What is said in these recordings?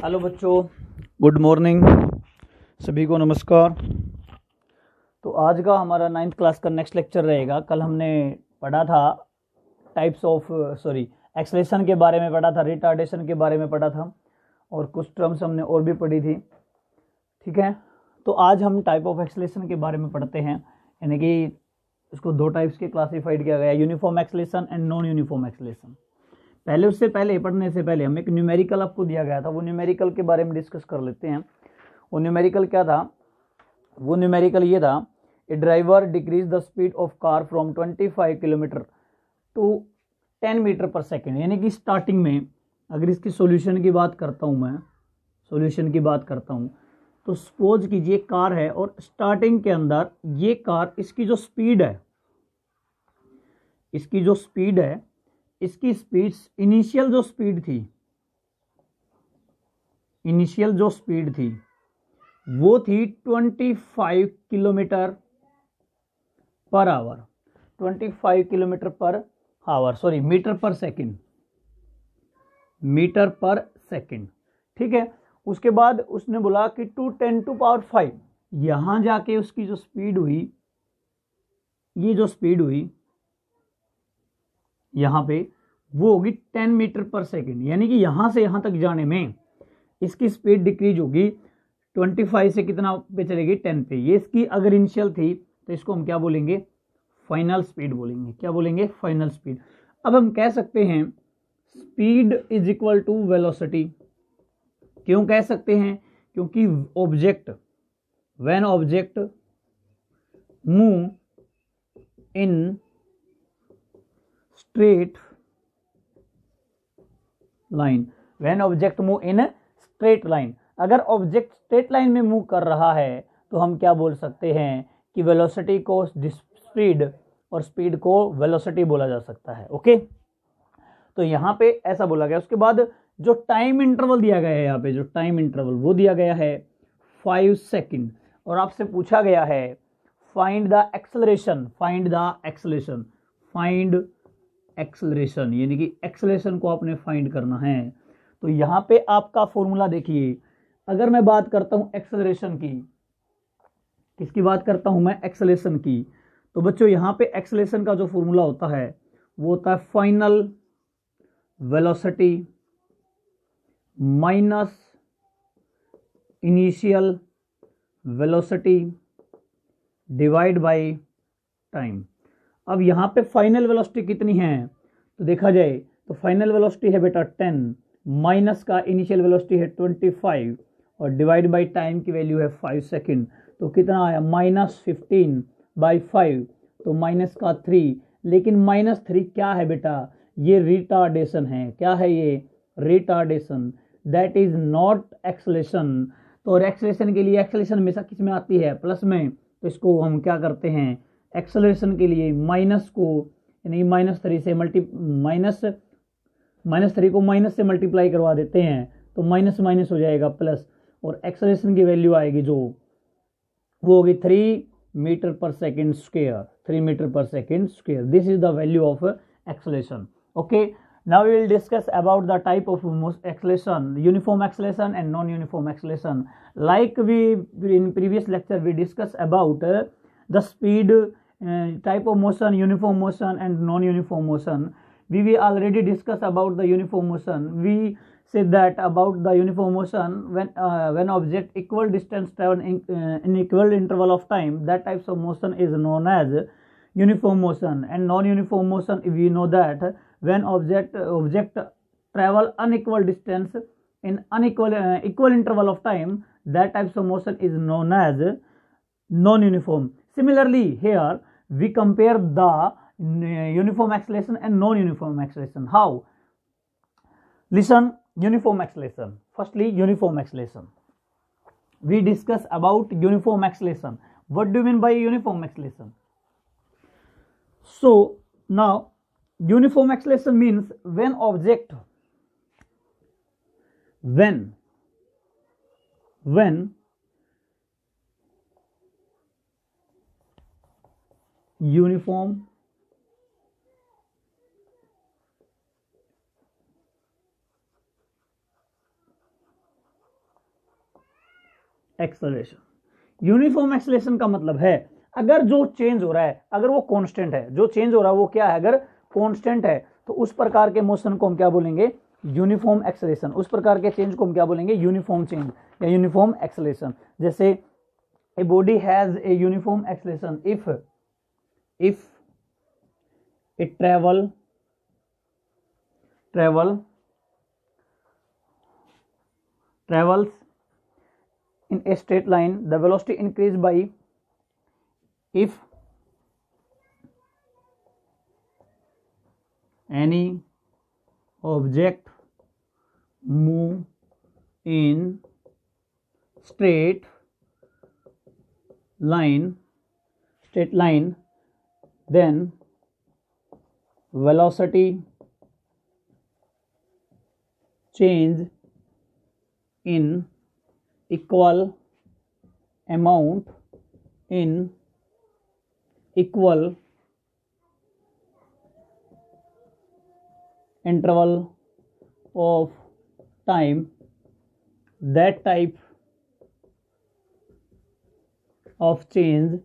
Hello बच्चों, good morning, सभी को नमस्कार। तो आज का हमारा 9th क्लास का नेक्स्ट लेक्चर रहेगा। कल हमने पढ़ा था एक्सेलेरेशन के बारे में पढ़ा था, रिटार्डेशन के बारे में पढ़ा था और कुछ टर्म्स हमने और भी पढ़ी थी। ठीक है, तो आज हम टाइप ऑफ एक्सेलेरेशन के बारे में पढ़ते हैं, यानी कि इसको दो टाइप्स के क्लासिफाइड किया गया, uniform acceleration and non uniform acceleration. उससे पहले पढ़ने से पहले हम एक न्यूमेरिकल आपको दिया गया था, वो न्यूमेरिकल के बारे में डिस्कस कर लेते हैं। वो न्यूमेरिकल क्या था? वो न्यूमेरिकल ये था, a driver decrease the speed of car from 25 kilometre to 10 metre per second. यानी कि स्टार्टिंग में अगर इसकी सॉल्यूशन की बात करता हूँ मैं, तो सपोज कीजिए कार है और स्टार्टिंग के अंदर ये कार, इसकी जो स्पीड है, इसकी स्पीड इनिशियल जो स्पीड थी वो थी 25 kilometre per hour, 25 kilometre per hour, metre per second. ठीक है, उसके बाद उसने बोला कि 2×10⁵ यहां जाके उसकी जो स्पीड हुई, ये जो स्पीड हुई यहाँ पे, वो होगी 10 मीटर पर सेकेंड। यानी कि यहां से यहां तक जाने में इसकी स्पीड डिक्रीज होगी 25 से कितना पे चलेगी, 10 पे। ये इसकी अगर इनिशियल थी तो इसको हम क्या बोलेंगे? फाइनल स्पीड बोलेंगे। क्या बोलेंगे? Final speed. अब हम कह सकते हैं speed is equal to velocity. क्यों कह सकते हैं? क्योंकि when object move in straight line, अगर ऑब्जेक्ट स्ट्रेट लाइन में मूव कर रहा है तो हम क्या बोल सकते हैं कि वेलोसिटी को स्पीड और स्पीड को वेलोसिटी बोला जा सकता है। ओके, तो यहां पे ऐसा बोला गया। उसके बाद जो टाइम इंटरवल दिया गया है, यहाँ पे जो टाइम इंटरवल वो दिया गया है 5 सेकेंड, और आपसे पूछा गया है फाइंड द एक्सेलरेशन, यानी कि एक्सेलरेशन को आपने फाइंड करना है। तो यहां पे आपका फॉर्मूला देखिए, अगर मैं बात करता हूं एक्सेलरेशन की, किसकी बात करता हूं मैं? एक्सेलरेशन की। तो बच्चों यहां पे एक्सेलरेशन का जो फॉर्मूला होता है वो होता है final velocity minus initial velocity divide by time. अब यहां पे फाइनल वेलोसिटी कितनी है तो देखा जाए तो फाइनल वेलोसिटी है बेटा 10, माइनस का इनिशियल वेलोसिटी है 25 और डिवाइड बाय टाइम की वैल्यू है 5 सेकेंड। तो कितना आया? -15/5, तो माइनस का 3। लेकिन -3 क्या है बेटा? ये रिटार्डेशन है। क्या है ये? Retardation. That is not acceleration. तो और एक्सेलरेशन के लिए, एक्सेलरेशन हमेशा किस में आती है? प्लस में। तो इसको हम क्या करते हैं? एक्सेलरेशन के लिए माइनस को, यानी -3 से -3 को माइनस से मल्टीप्लाई करवा देते हैं, तो माइनस माइनस हो जाएगा प्लस, और एक्सेलरेशन की वैल्यू आएगी जो वो होगी 3 metre per second square. This is the value of acceleration. Okay, now we will discuss about the type of acceleration, uniform acceleration and non-uniform acceleration. Like we in previous lecture we discussed about the speed, type of motion, uniform motion and non-uniform motion. We already discussed about the uniform motion. We said that about the uniform motion, when object equal distance travel in equal interval of time, that types of motion is known as uniform motion. And non-uniform motion, we know that when object travel unequal distance in equal interval of time, that types of motion is known as non-uniform. Similarly here we compare the uniform acceleration and non-uniform acceleration. How? Listen, uniform acceleration. Firstly, uniform acceleration. We discuss about uniform acceleration. What do you mean by uniform acceleration? So now uniform acceleration means when uniform acceleration. Uniform acceleration का मतलब है अगर जो change हो रहा है अगर वो कांस्टेंट है, जो चेंज हो रहा है वो क्या है, अगर कांस्टेंट है तो उस प्रकार के मोशन को हम क्या बोलेंगे, यूनिफॉर्म एक्सेलरेशन। उस प्रकार के चेंज को हम क्या बोलेंगे, यूनिफॉर्म चेंज या यूनिफॉर्म एक्सेलरेशन। जैसे a body has a uniform acceleration if it travels in a straight line, the velocity increase by if any object move in straight line, then velocity change in equal amount in equal interval of time. That type of change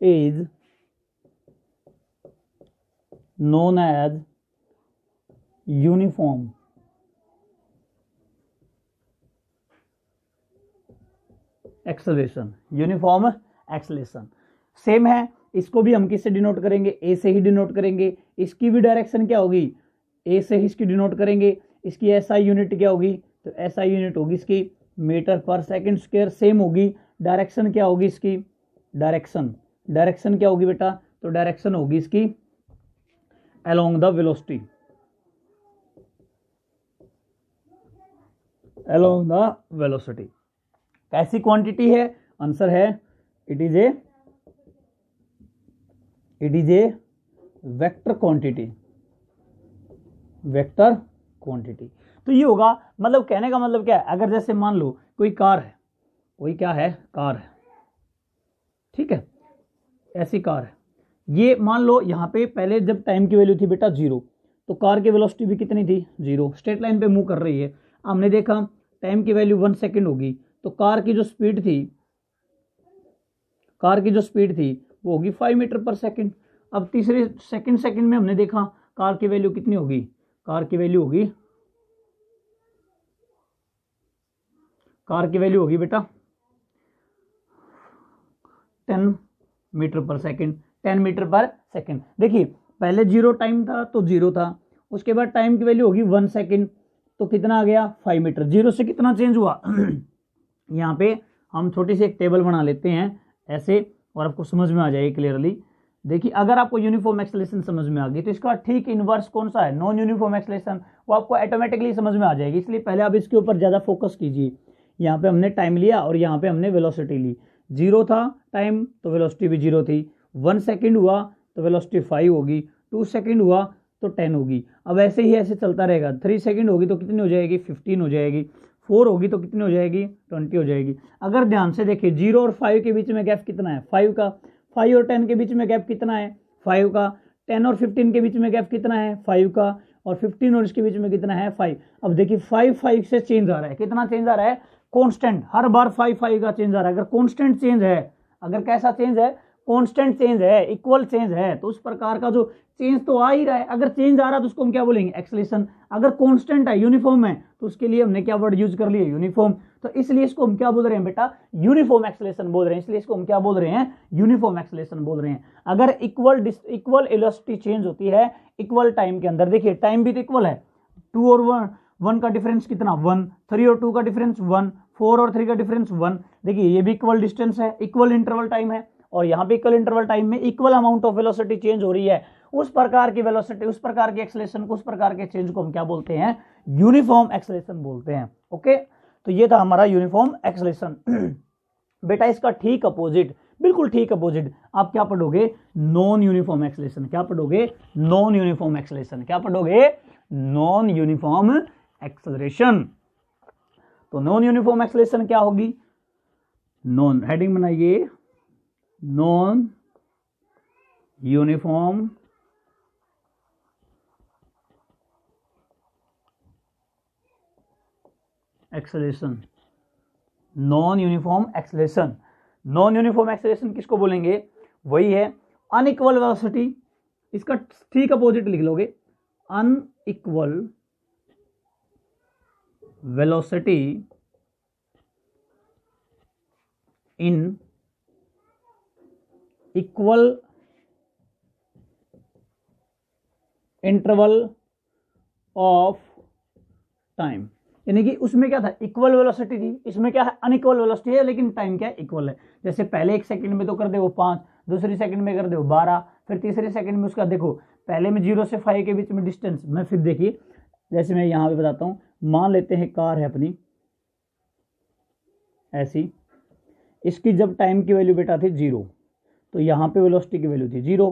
is known as uniform acceleration. Uniform acceleration same है, इसको भी हम किससे denote करेंगे, ए से ही denote करेंगे। इसकी भी डायरेक्शन क्या होगी, ए से ही इसकी डिनोट करेंगे। इसकी एसआई यूनिट क्या होगी, तो एसआई यूनिट होगी इसकी मीटर पर सेकंड स्क्वायर, सेम होगी। डायरेक्शन क्या होगी इसकी, डायरेक्शन क्या होगी बेटा, तो डायरेक्शन होगी इसकी along the velocity, along the velocity। कैसी क्वांटिटी है, आंसर है it is a vector quantity, तो ये होगा। मतलब कहने का मतलब क्या है, अगर जैसे मान लो कोई कार है, कार है, ठीक है, ऐसी कार है, ये मान लो यहाँ पे पहले जब टाइम की वैल्यू थी बेटा 0, तो कार की वेलोसिटी भी कितनी थी 0, स्ट्रेट लाइन पे मूव कर रही है। हमने देखा टाइम की वैल्यू 1 सेकेंड होगी, तो कार की जो स्पीड थी वो होगी 5 मीटर पर सेकेंड। अब तीसरे सेकंड में हमने देखा कार की वैल्यू कितनी होगी, कार की वैल्यू होगी बेटा 10 metre per second, 10 metre per second. देखिए पहले 0 टाइम था तो 0 था, उसके बाद टाइम की वैल्यू होगी 1 सेकेंड, तो कितना आ गया 5 मीटर। 0 से कितना चेंज हुआ यहाँ पे हम छोटी सी एक टेबल बना लेते हैं ऐसे, और आपको समझ में आ जाएगी क्लियरली। देखिए अगर आपको यूनिफॉर्म एक्सेलरेशन समझ में आ गई तो इसका ठीक इनवर्स कौन सा है, नॉन यूनिफॉर्म एक्सेलरेशन, वो आपको ऑटोमेटिकली समझ में आ जाएगी। इसलिए पहले आप इसके ऊपर ज़्यादा फोकस कीजिए। यहाँ पे हमने टाइम लिया और यहाँ पे हमने वेलोसिटी ली। 0 था टाइम तो वेलोसिटी भी 0 थी, 1 सेकेंड हुआ तो वेलोसिटी 5 होगी, 2 सेकेंड हुआ तो 10 होगी। अब ऐसे ही ऐसे चलता रहेगा। 3 सेकेंड होगी तो कितनी हो जाएगी 15 हो जाएगी, 4 होगी तो कितनी हो जाएगी 20 हो जाएगी। अगर ध्यान से देखिए 0 और 5 के बीच में गैप कितना है 5 का, 5 और 10 के बीच में गैप कितना है 5 का, 10 और 15 के बीच में गैप कितना है 5 का, और 15 और इसके बीच में कितना है 5। अब देखिए 5 से चेंज आ रहा है, कितना चेंज आ रहा है, कांस्टेंट, हर बार 5 का चेंज आ रहा है। अगर कांस्टेंट चेंज है, अगर कैसा चेंज है, कांस्टेंट चेंज है, इक्वल चेंज है, तो उस प्रकार का जो चेंज तो आ ही रहा है। अगर चेंज आ रहा है तो उसको हम क्या बोलेंगे, एक्सेलरेशन। अगर कांस्टेंट है, यूनिफॉर्म है, तो उसके लिए हमने क्या वर्ड यूज कर लिया, यूनिफॉर्म। तो इसलिए इसको हम क्या बोल रहे हैं बेटा, यूनिफॉर्म एक्सेलरेशन बोल रहे हैं। इसलिए इसको हम क्या बोल रहे हैं, यूनिफॉर्म एक्सेलरेशन बोल रहे हैं। अगर इक्वल वेलोसिटी चेंज होती है इक्वल टाइम के अंदर, देखिए टाइम भी तो इक्वल है, 2 और 1 का डिफरेंस कितना 1, 3 और 2 का डिफरेंस 1, 4 और 3 का डिफरेंस 1। देखिए ये भी इक्वल डिस्टेंस है, इक्वल इंटरवल टाइम है, और यहाँ पे इक्वल इंटरवल टाइम में equal amount of velocity change हो रही है। उस प्रकार की वेलोसिटी, उस प्रकार की एक्सेलरेशन को, उस प्रकार के चेंज को हम क्या बोलते हैं, यूनिफॉर्म एक्सेलरेशन बोलते हैं। ओके, तो ये था हमारा यूनिफॉर्म एक्सेलरेशन। बेटा इसका ठीक अपोजिट, बिल्कुल ठीक अपोजिट आप क्या पढ़ोगे, नॉन यूनिफॉर्म एक्सेलरेशन। क्या पढ़ोगे, नॉन यूनिफॉर्म एक्सेलरेशन। क्या पढ़ोगे, नॉन यूनिफॉर्म एक्सेलरेशन। तो नॉन यूनिफॉर्म एक्सेलरेशन क्या होगी, नॉन, हेडिंग बनाइए, non uniform acceleration. Non uniform acceleration. Non uniform acceleration किसको बोलेंगे? वही है अनइक्वल वेलोसिटी, इसका ठीक अपोजिट लिख लोगे, unequal velocity in equal interval of time. यानी कि उसमें क्या था, इक्वल वेलोसिटी थी, इसमें क्या है, अनइक्वल वेलोसिटी है, लेकिन टाइम क्या है, इक्वल है। जैसे पहले एक सेकंड में तो कर दे वो 5, दूसरी सेकंड में कर दे वो 12, फिर तीसरे सेकंड में उसका देखो पहले में 0 से 5 के बीच में डिस्टेंस में, फिर देखिए जैसे मैं यहाँ पे बताता हूँ, मान लेते हैं कार है अपनी ऐसी, इसकी जब टाइम की वैल्यू बेटा थी 0, तो यहाँ पे वेलोसिटी की वैल्यू थी 0।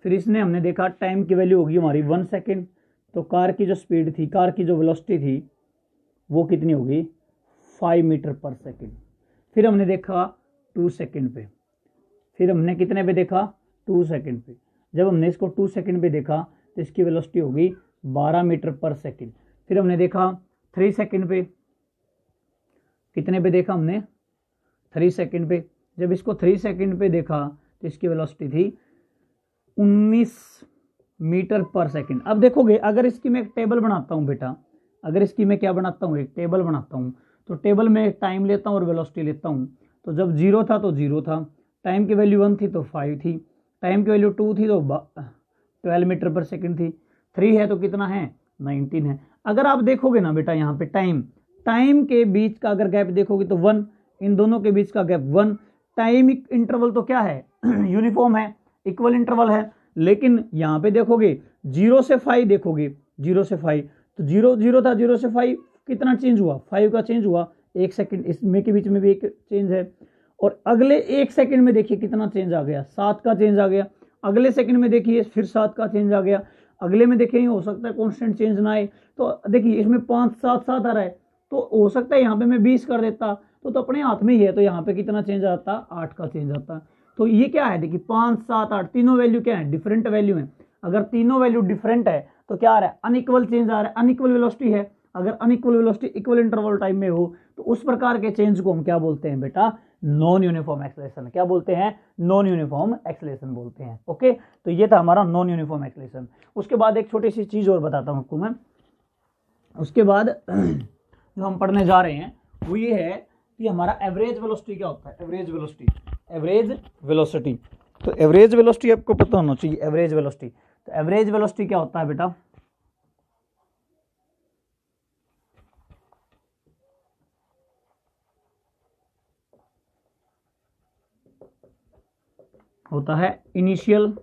फिर इसने हमने देखा टाइम की वैल्यू होगी हमारी 1 सेकेंड, तो कार की जो स्पीड थी, कार की जो वेलोसिटी थी वो कितनी होगी, 5 मीटर पर सेकेंड। फिर हमने देखा 2 सेकेंड पे, फिर हमने कितने पे देखा, 2 सेकेंड पे। जब हमने इसको 2 सेकेंड पे देखा तो इसकी वेलोसिटी होगी 12 मीटर पर सेकेंड। फिर हमने देखा 3 सेकेंड पे, कितने पे देखा हमने, 3 सेकेंड पे। जब इसको 3 सेकेंड पे देखा तो इसकी वेलोसिटी थी 19 मीटर पर सेकेंड। अब देखोगे अगर इसकी मैं एक टेबल बनाता हूँ बेटा, अगर इसकी मैं क्या बनाता हूँ, एक टेबल बनाता हूँ, तो टेबल में टाइम लेता हूँ और वेलोसिटी लेता हूँ। तो जब 0 था तो 0 था, टाइम की वैल्यू 1 थी तो 5 थी, टाइम की वैल्यू 2 थी तो 12 मीटर पर सेकेंड थी, 3 है तो कितना है, 19 है। अगर आप देखोगे ना बेटा यहाँ पे टाइम के बीच का अगर गैप देखोगे तो 1, इन दोनों के बीच का गैप 1। टाइम इंटरवल तो क्या है यूनिफॉर्म है, इक्वल इंटरवल है। लेकिन यहाँ पे देखोगे 0 से 5 देखोगे, 0 से 5 तो 0 0 था, 0 से 5 कितना चेंज हुआ, 5 का चेंज हुआ, 1 सेकंड, इसमें के बीच में भी एक चेंज है। और अगले 1 सेकंड में देखिए कितना चेंज आ गया, 7 का चेंज आ गया। अगले सेकंड में देखिए फिर 7 का चेंज आ गया। अगले में देखिए हो सकता है कांस्टेंट चेंज ना आए, तो देखिए इसमें 5 7 7 आ रहा है, तो हो सकता है यहाँ पे मैं 20 कर देता तो अपने हाथ में ही है, तो यहाँ पे कितना चेंज आता, 8 का चेंज आता। तो ये क्या है, देखिए 5 7 8 तीनों वैल्यू क्या है, डिफरेंट वैल्यू है। अगर तीनों वैल्यू डिफरेंट है तो क्या आ रहा है, अनइक्वल चेंज आ रहा है, अनइक्वल वेलोसिटी है। अगर unequal velocity equal interval time में हो तो उस प्रकार के चेंज को हम क्या बोलते हैं बेटा, नॉन यूनिफॉर्म एक्सेलरेशन। क्या बोलते हैं, नॉन यूनिफॉर्म एक्सेलरेशन बोलते हैं। ओके, तो ये था हमारा नॉन यूनिफॉर्म एक्सेलरेशन। उसके बाद एक छोटी सी चीज और बताता हूं आपको मैं। उसके बाद जो हम पढ़ने जा रहे हैं वो ये है कि हमारा एवरेज वेलोसिटी क्या होता है, एवरेज वेलोसिटी, एवरेज वेलोसिटी। तो एवरेज वेलोसिटी आपको पता होना चाहिए, एवरेज वेलोसिटी। तो एवरेज वेलोसिटी क्या होता है बेटा, होता है इनिशियल